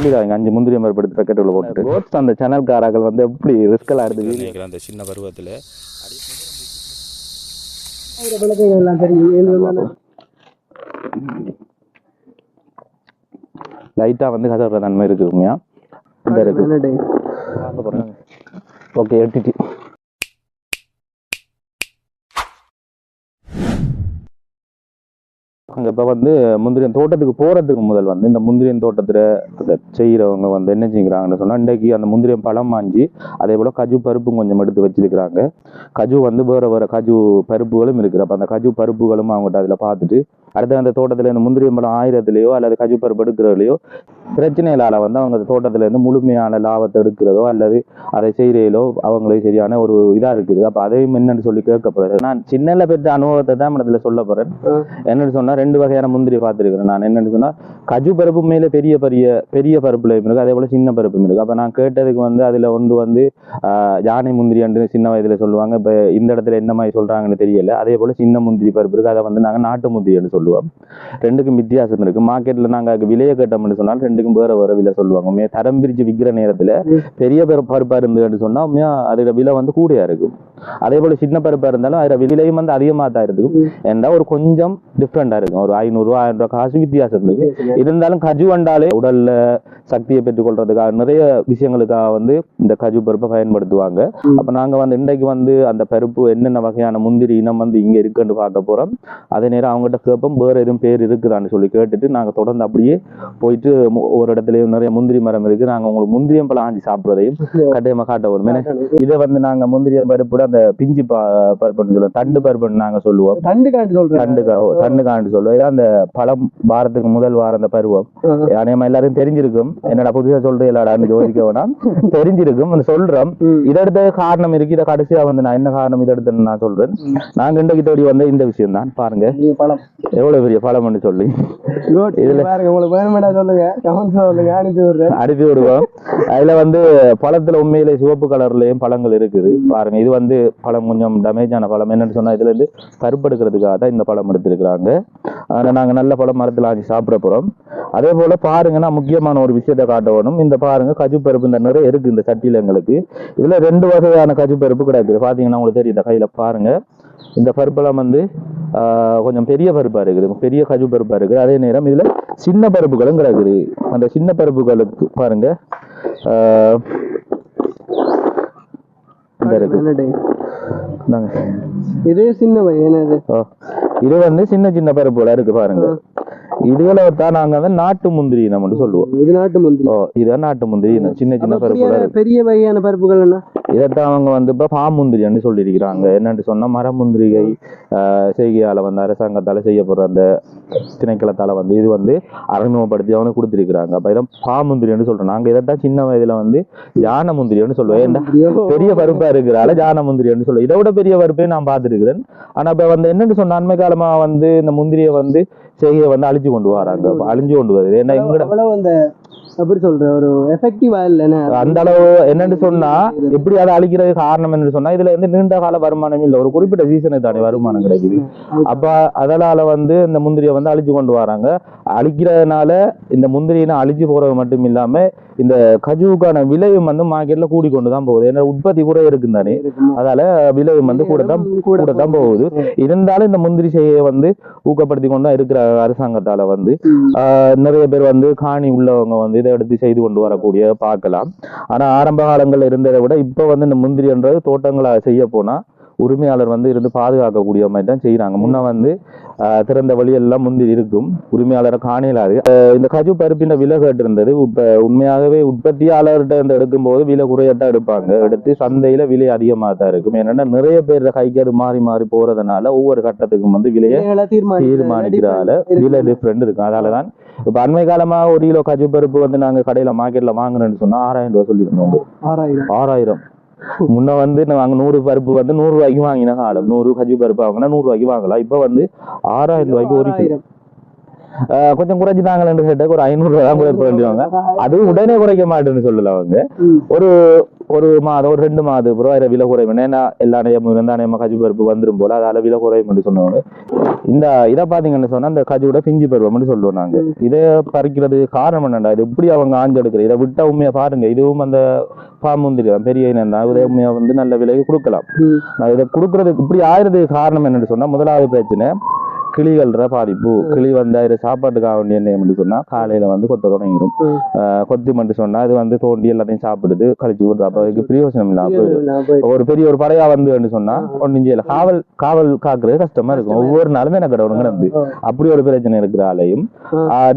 சொல்லிடுறாங்க 5 முந்திரி பருப்பு எடுத்து பேக்கெட்டுக்குள்ள போட்டு கோட்ஸ் அந்த சேனல்காரர்கள் வந்து எப்படி ரிஸ்கெல்லாம் எடுத்து நினைக்கிறேன் அந்த சின்ன பருவத்தில் லைட்டா வந்து கதற தன்மை இருக்கு உண்மையா இந்த இருக்கு ஓகே எடுத்துட்டு இப்போ வந்து முந்திரியன் தோட்டத்துக்கு போகிறதுக்கு முதல் வந்து இந்த முந்திரியன் தோட்டத்தில் செய்கிறவங்க வந்து என்ன செய்கிறாங்கன்னு சொன்னால் இன்றைக்கி அந்த முந்திரியன் பழம் மாஞ்சி அதே போல் கஜு பருப்பும் கொஞ்சம் எடுத்து வச்சிருக்கிறாங்க கஜு வந்து வேறு கஜு பருப்புகளும் இருக்குது அப்போ அந்த கஜு பருப்புகளும் அவங்ககிட்ட அதில் பார்த்துட்டு அடுத்து அந்த தோட்டத்தில் இந்த முந்திரியன் பழம் 1000-லையோ அல்லது கஜு பருப்பு எடுக்கிறதுலையோ பிரச்சனைகளால் வந்து அவங்க தோட்டத்திலேருந்து முழுமையான லாபத்தை எடுக்கிறதோ அல்லது அதை செய்கிறதோ அவங்களுக்கு சரியான ஒரு இதாக இருக்குது அப்போ அதையும் என்னன்னு சொல்லி கேட்கப்படுறது நான் சின்னல பெற்ற அனுபவத்தை தான் இதில் சொல்ல போகிறேன் என்னன்னு சொன்னால் 2 வகையான முந்திரி பார்த்துருக்கிறேன் நான் என்னென்னு சொன்னால் கஜு பருப்பு மேலே பெரிய பருப்புலையும் இருக்குது அதே போல் சின்ன பருப்பும் இருக்குது அப்போ நான் கேட்டதுக்கு வந்து அதில் ஒன்று வந்து யானை முந்திரி அன்று சின்ன வயதில் சொல்லுவாங்க இப்போ இந்த இடத்துல என்ன மாதிரி சொல்கிறாங்கன்னு தெரியல அதே போல் சின்ன முந்திரி பருப்பு இருக்குது அதை வந்து நாங்கள் நாட்டு முந்திரின்னு சொல்லுவோம் ரெண்டுக்கும் வித்தியாசம் இருக்குது மார்க்கெட்டில் நாங்கள் அதுக்கு விலையை கேட்டோம்னு சொன்னால் ரெண்டுக்கும் வேறு விலை சொல்லுவாங்க தரம் பிரித்து விற்கிற நேரத்தில் பெரிய பருப்பாக இருந்ததுன்னு சொன்னால் அதோட விலை வந்து கூடையாக இருக்கும் அதே போல் சின்ன பருப்பாக இருந்தாலும் அதோட விலையும் வந்து அதிகமாக தான் இருக்கும் ஏன்னா ஒரு கொஞ்சம் டிஃப்ரெண்டாக இருக்கும் ஒரு 500 1000 காசு வித்தியாசம் இருக்கு இருந்தாலும் கஜு வண்டாலே உடல்ல சக்தியை பெற்றுக்கொள்றதுக்காக நிறைய விஷயங்களுக்காக வந்து இந்த கஜு பருப்பை பயன்படுத்துவாங்க அப்ப நாங்க வந்து இன்றைக்கு வந்து அந்த பருப்பு என்னென்ன வகையான முந்திரி இனம் வந்து இங்க இருக்குன்னு பார்க்க போறோம் அதே நேரம் அவங்ககிட்ட கேட்போம் வேற எதுவும் பேர் இருக்குதான்னு சொல்லி கேட்டுட்டு நாங்க தொடர்ந்து அப்படியே போயிட்டு ஒரு இடத்துலயும் நிறைய முந்திரி மரம் இருக்கு நாங்க உங்களுக்கு முந்திரியம் பழம் ஆஞ்சி சாப்பிடுறதையும் கட்டாயமா காட்ட வரும் இதை வந்து நாங்க முந்திரியம் பருப்பு அந்த பிஞ்சு பருப்புன்னு சொல்லுவோம் தண்டு பருப்புன்னு நாங்க சொல்லுவோம் தண்டு காண்டு சொல்லுவோம் அந்த பழம் வாரத்துக்கு முதல் வாரம் அந்த பருவம் நம்ம எல்லாரும் தெரிஞ்சிருக்கும் என்னடா புதுசா சொல்றீங்களாடான்னு யோசிக்க வேணாம் தெரிஞ்சிருக்கும் சொல்றோம் இதை எடுத்த காரணம் இருக்கு இதை கடைசியா வந்து நான் என்ன காரணம் இதை எடுத்தேன்னு நான் சொல்றேன் நாங்க இன்றைக்கு தேடி வந்த இந்த விஷயம் தான் பாருங்க எவ்வளவு பெரிய பழம்னு சொல்லி அனுப்பி விடுவோம் அதுல வந்து பழத்துல உண்மையிலே சிவப்பு கலர்லயும் பழங்கள் இருக்குது பாருங்க இது வந்து பழம் கொஞ்சம் டேமேஜ் ஆன பழம் என்னன்னு சொன்னா இதுல இருந்து பருப்பு எடுக்கிறதுக்காக தான் இந்த பழம் எடுத்திருக்கிறாங்க ஆனா நாங்க நல்ல பழம் மரத்துல ஆஞ்சி சாப்பிட போறோம் அதே போல பாருங்கன்னா முக்கியமான ஒரு விஷயத்தை காட்ட வேணும் இந்த பாருங்க கஜு பருப்பு இந்த நிறைய இருக்கு இந்த சட்டியில எங்களுக்கு இதுல 2 வகையான கஜு பருப்பு கிடைக்குது பாத்தீங்கன்னா உங்களுக்கு தெரியுது கையில பாருங்க இந்த பருப்பெல்லாம் வந்து கொஞ்சம் பெரிய பருப்பா இருக்குது பெரிய கஜு பருப்பா இருக்குது அதே நேரம் இதுல சின்ன பருப்புகளும் கிடக்குது அந்த சின்ன பருப்புகளுக்கு பாருங்க இது சின்ன இது வந்து சின்ன பருப்புல இருக்கு பாருங்க இதுல தான் நாங்க வந்து நாட்டு முந்திரி நம்ம சொல்லுவோம் இது நாட்டு முந்திரி இதுதான் நாட்டு முந்திரி சின்ன பருப்புல பெரிய வகையான பருப்புகள் இதைத்தான் அவங்க வந்து இப்ப பாமுந்திரின்னு சொல்லியிருக்கிறாங்க என்னன்னு சொன்னா மரமுந்திரிகை செய்கையால வந்து அரசாங்கத்தால செய்யப்படுற அந்த திணைக்களத்தால வந்து இது வந்து அறிமுகப்படுத்தி அவனுக்கு கொடுத்திருக்கிறாங்க அப்ப இதான் பாமுந்திரின்னு சொல்றோம் நாங்க இதைத்தான் சின்ன வயதுல வந்து யானை முந்திரின்னு சொல்லுவோம் ஏன்னா பெரிய பருப்பா இருக்கிறால யானை முந்திரின்னு சொல்லுவோம் இதை விட பெரிய பருப்பே நான் பார்த்துருக்கிறேன் ஆனா இப்ப வந்து என்னன்னு சொன்ன அண்மை காலமா வந்து இந்த முந்திரியை வந்து செய்கையை வந்து அழிச்சு கொண்டு வராங்க அழிஞ்சு கொண்டு வருது ஏன்னா எங்கட அப்படி சொல்ற ஒரு எஃபெக்டிவா இல்ல அந்த அளவு என்னன்னு சொன்னா எப்படி அதை அழிக்கிறது காரணம் என்று சொன்னா இதுல வந்து நீண்ட கால வருமானம் இல்ல ஒரு குறிப்பிட்ட சீசனுக்கு தானே வருமானம் கிடைக்குது அப்ப அதனால வந்து இந்த முந்திரியை வந்து அழிச்சு கொண்டு வராங்க அழிக்கிறதுனால இந்த முந்திரியை அழிச்சு போறது மட்டும் இல்லாம இந்த கஜுவுக்கான விலையும் வந்து மார்க்கெட்ல கூடிக்கொண்டுதான் போகுது ஏன்னா உற்பத்தி கூட இருக்கும் தானே அதால விலையும் வந்து கூட தான் போகுது இருந்தாலும் இந்த முந்திரி செய்ய வந்து ஊக்கப்படுத்தி கொண்டா இருக்கிற அரசாங்கத்தால வந்து நிறைய பேர் வந்து காணி உள்ளவங்க வந்து இதை எடுத்து செய்து கொண்டு வரக்கூடிய பார்க்கலாம் ஆனா ஆரம்ப காலங்கள்ல இருந்ததை விட இப்ப வந்து இந்த முந்திரின்றது தோட்டங்களை செய்ய போனா உரிமையாளர் வந்து இருந்து பாதுகாக்கக்கூடிய மாதிரி தான் செய்யறாங்க முன்ன வந்து திறந்த வழியெல்லாம் முந்திரி இருக்கும் உரிமையாளரை காணலாது இந்த கஜு பருப்பின் விலை கேட்டு இருந்தது இப்ப உண்மையாகவே உற்பத்தியாளர்கிட்ட இருந்து எடுக்கும் போது விலை குறையத்தான் எடுப்பாங்க எடுத்து சந்தையில விலை அதிகமாக தான் இருக்கும் ஏன்னா நிறைய பேர் கைக்கு அது மாறி மாறி போறதுனால ஒவ்வொரு கட்டத்துக்கும் வந்து விலையை தீர்மானிக்கிறதால விலை டிஃப்ரெண்ட் இருக்கும் அதனாலதான் இப்ப அண்மை காலமா 1 கிலோ கஜு பருப்பு வந்து நாங்க கடையில மார்க்கெட்ல வாங்குறேன்னு சொன்னா 6000 ரூபாய் சொல்லியிருந்தோம் 6000 முன்ன வந்து நாங்க 100 பருப்பு வந்து 100 ரூபாய்க்கு வாங்கின காலம் 100 கஜு பருப்பு வாங்கினா 100 ரூபாய்க்கு வாங்கலாம் இப்ப வந்து 6000 ரூபாய்க்கு 1 கிலோ கொஞ்சம் குறைச்சிட்டாங்கன்னு கேட்டு ஒரு 500 ரூபா தான் குறைக்க வேண்டியவங்க. அதுவும் உடனே குறைக்க மாட்டேன்னு சொல்லல அவங்க. ஒரு ஒரு மாதம் ஒரு 2 மாதம் அப்புறம் அதில் விலை குறையும். ஏன்னா எல்லா நேயமும் இருந்தா நேயமா கஜு பருப்பு வந்துடும் போல அதால விலை குறையும் சொன்னவங்க. இந்த இதை பாத்தீங்கன்னு சொன்னா அந்த கஜுவோட பிஞ்சு பருவம்னு சொல்லுவோம் நாங்க. இதை பறிக்கிறது காரணம் என்னண்டா, இது எப்படி அவங்க ஆஞ்சு எடுக்கிற இதை விட்டா உண்மையா பாருங்க, இதுவும் அந்த பாமுந்திரி பெரிய இனம் தான். இதை உண்மையா வந்து நல்ல விலையை கொடுக்கலாம். நான் இதை கொடுக்கறதுக்கு இப்படி ஆயிரதுக்கு காரணம் என்னன்னு சொன்னா, முதலாவது பிரச்சனை கிளிகள்ற பாதிப்பு. கிளி வந்து அதில் சாப்பாட்டுக்காக வேண்டிய என்ன சொன்னா காலையில வந்து கொத்த தொடங்கிடும். கொத்தி மட்டும் சொன்னா அது வந்து தோண்டி எல்லாத்தையும் சாப்பிடுது கழிச்சு விடுறது. அப்ப அதுக்கு பிரயோஜனம் இல்லாம ஒரு பெரிய ஒரு படையா வந்து சொன்னா ஒன்றும் செய்யல. காவல் காவல் காக்குறது கஷ்டமா இருக்கும். ஒவ்வொரு நாளுமே எனக்கு கிடந்து அப்படி ஒரு பிரச்சனை இருக்கிற ஆலையும்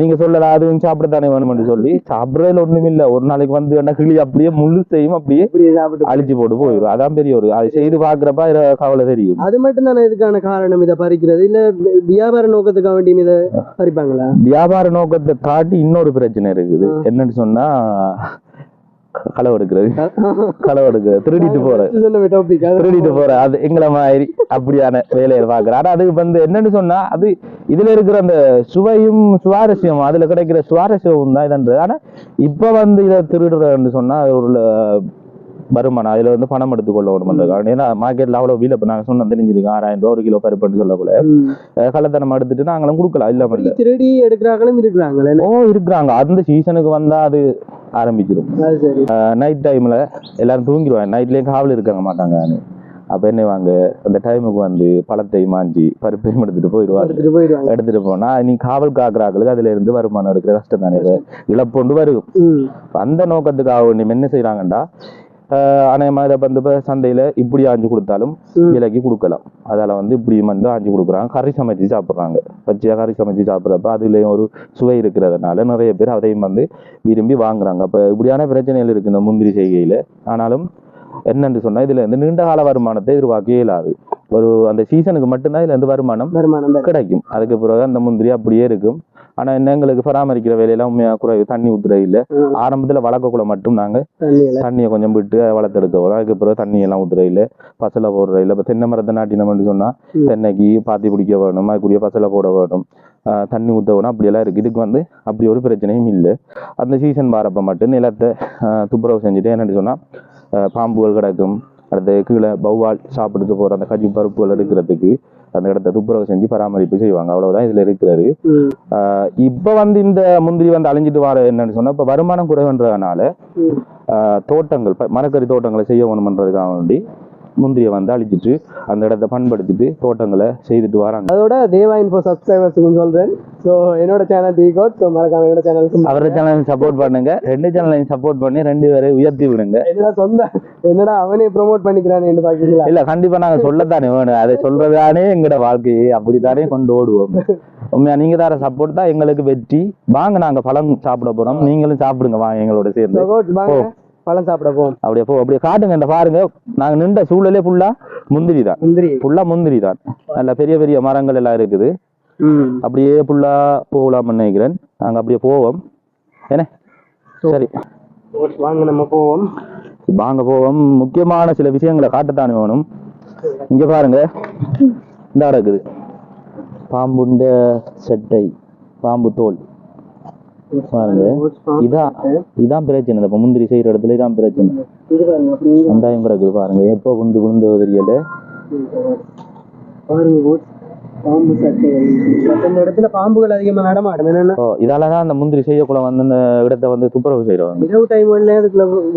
நீங்க சொல்லல அதுவும் சாப்பிடத்தானே வேணும்னு சொல்லி சாப்பிடறதுல ஒண்ணும் இல்ல. ஒரு நாளைக்கு வந்து என்ன கிளி அப்படியே முழுசையும் அப்படியே அழிச்சு போட்டு போயிடும். அதான் பெரிய ஒரு அதை செய்து பாக்குறப்ப இதை கவலை தெரியும். அது மட்டும் தானே இதுக்கான காரணம் இதை பறிக்கிறது, இல்ல வியாபார நோக்கத்துக்காக வேண்டிய இதை பறிப்பாங்களா? வியாபார நோக்கத்தை காட்டி இன்னொரு பிரச்சனை இருக்குது. என்னன்னு சொன்னா களவு எடுக்கிறது, திருடிட்டு போற அது எங்களை மாதிரி அப்படியான வேலையை பாக்குற. ஆனா அதுக்கு வந்து என்னன்னு சொன்னா அது இதுல இருக்கிற அந்த சுவையும் சுவாரஸ்யம், அதுல கிடைக்கிற சுவாரஸ்யம் தான் இதுன்றது. ஆனா இப்ப வந்து இதை திருடுறன்னு சொன்னா ஒரு வருமானம் அதுல வந்து பணம் எடுத்துக்கொள்ள வேணும். ஏன்னா மார்க்கெட்ல அவ்வளவு வீல நாங்க சொன்ன தெரிஞ்சிருக்கு 6000 ரூபாய் 1 கிலோ பருப்புன்னு சொல்லக்கூட கள்ளத்தனம் எடுத்துட்டு நாங்களும் கொடுக்கலாம். இல்லாம இல்ல திருடி எடுக்கிறாங்களும் இருக்கிறாங்களே. இருக்கிறாங்க. அந்த சீசனுக்கு வந்தா அது ஆரம்பிச்சிடும். நைட் டைம்ல எல்லாரும் தூங்கிடுவாங்க. நைட்லயும் காவல் இருக்க மாட்டாங்க. அப்ப என்ன வாங்க அந்த டைமுக்கு வந்து பழத்தையும் மாஞ்சி பருப்பையும் எடுத்துட்டு போயிடுவாங்க. எடுத்துட்டு போனா நீ காவல் காக்குறாங்களுக்கு அதுல இருந்து வருமானம் எடுக்கிற கஷ்டம் தானே, இழப்பொண்டு வரும். அந்த நோக்கத்துக்காக நீ என்ன செய்யறாங்கண்டா அநேகமா இதை வந்து சந்தையில இப்படி ஆஞ்சு கொடுத்தாலும் விலைக்கு கொடுக்கலாம். அதால வந்து இப்படி வந்து ஆஞ்சு கொடுக்குறாங்க. கறி சமைச்சு சாப்பிட்றாங்க. பச்சையா கறி சமைச்சு சாப்பிட்றப்ப அதுலயும் ஒரு சுவை இருக்கிறதுனால நிறைய பேர் அதையும் வந்து விரும்பி வாங்குறாங்க. அப்ப இப்படியான பிரச்சனைகள் இருக்கு இந்த முந்திரி செய்கையில. ஆனாலும் என்னன்னு சொன்னா இதுல இருந்து நீண்ட கால வருமானத்தை எதிர்பார்க்க இயலாது. ஒரு அந்த சீசனுக்கு மட்டும்தான் இதுல இருந்து வருமானம் கிடைக்கும். அதுக்கு பிறகு அந்த முந்திரி அப்படியே இருக்கும். ஆனா என்ன எங்களுக்கு பராமரிக்கிற வேலையெல்லாம் உண்மையா குறைவு. தண்ணி ஊத்துற இல்ல. ஆரம்பத்துல வளர்க்கக்குள்ள மட்டும் நாங்க தண்ணியை கொஞ்சம் விட்டு வளர்த்தெடுக்க வரும். அதுக்கு பிறகு தண்ணி எல்லாம் ஊத்துற இல்ல, பசலை போடுற இல்ல. இப்ப தென்னை மரத்தை நாட்டினோம்னு சொன்னா தென்னைக்கு பாத்தி பிடிக்க வேணும், அதுக்குரிய பசலை போட வேணும், தண்ணி ஊத்த வேணும், அப்படியெல்லாம் இருக்கு. இதுக்கு வந்து அப்படி ஒரு பிரச்சனையும் இல்லை. அந்த சீசன் வரப்ப மட்டும் நிலத்தை துப்புரவு செஞ்சுட்டு என்னன்னு சொன்னா பாம்புகள் கிடக்கும். அடுத்து கீழே பௌவால் சாப்பிட்டு போற அந்த கஜு பருப்புகள் எடுக்கிறதுக்கு அந்த இடத்த துப்புரவு செஞ்சு பராமரிப்பு செய்வாங்க. அவ்வளவுதான் இதுல இருக்கிறது. இப்ப வந்து இந்த முந்திரி வந்து அழிஞ்சிட்டு வர என்னன்னு சொன்னா இப்ப வருமானம் குறைவுன்றதுனால தோட்டங்கள் மரக்கறி தோட்டங்களை செய்ய வேணும்ன்றதுக்காக வேண்டி முந்திரியை வந்து அழிச்சிட்டு அந்த இடத்தை பண்படுத்திட்டு தோட்டங்களை செய்துட்டு வராங்க. அதோட தேவா இன்ஃபோ சப்ஸ்கிரைபர்ஸுக்கு சொல்றேன். ஸோ என்னோட சேனல் டி கோட். ஸோ மறக்காம என்னோட சேனலுக்கு அவரோட சேனலையும் சப்போர்ட் பண்ணுங்க. 2 சேனலையும் சப்போர்ட் பண்ணி 2 பேரை உயர்த்தி விடுங்க. என்னடா அவனே ப்ரொமோட் பண்ணிக்கிறான்னு பாக்கீங்களா? இல்ல கண்டிப்பா நாங்க சொல்லத்தானே வேணும். அதை சொல்றதானே எங்கட வாழ்க்கையை அப்படித்தானே கொண்டு ஓடுவோம். உண்மையா நீங்க தர சப்போர்ட் தான் எங்களுக்கு வெற்றி. வாங்க நாங்க பழம் சாப்பிட போறோம், நீங்களும் சாப்பிடுங்க வாங்க எங்களோட சேர்ந்து பழம் சாப்பிட போவோம். அப்படியே காட்டுங்க. இந்த பாருங்க நாங்க நின்ற சூழலே ஃபுல்லா முந்திரி தான். முந்திரி தான். நல்ல பெரிய பெரிய மரங்கள் எல்லாம் இருக்குது. அப்படியே ஃபுல்லா போகலாம்னு நினைக்கிறேன். நாங்க அப்படியே போவோம். என்ன சரி வாங்க நம்ம போவோம். வாங்க போவோம். முக்கியமான சில விஷயங்களை காட்டத்தானே வேணும். இங்க பாருங்க இந்த இருக்குது பாம்புண்ட செட்டை, பாம்பு தோல் பாருங்க. இதான் பிரச்சனை. இப்ப முந்திரி செய்யற இடத்துல இதான் பிரச்சனை. வெங்காயம் கிடக்குது பாருங்க. எப்போ விழுந்து தெரியல. பாம்புகள் அதிகமா நடமாடும். இதாலதான் அந்த முந்திரி செய்யக்குள்ள வந்து இந்த இடத்தை வந்து துப்புரவு செய்யறவங்க. இரவு டைம்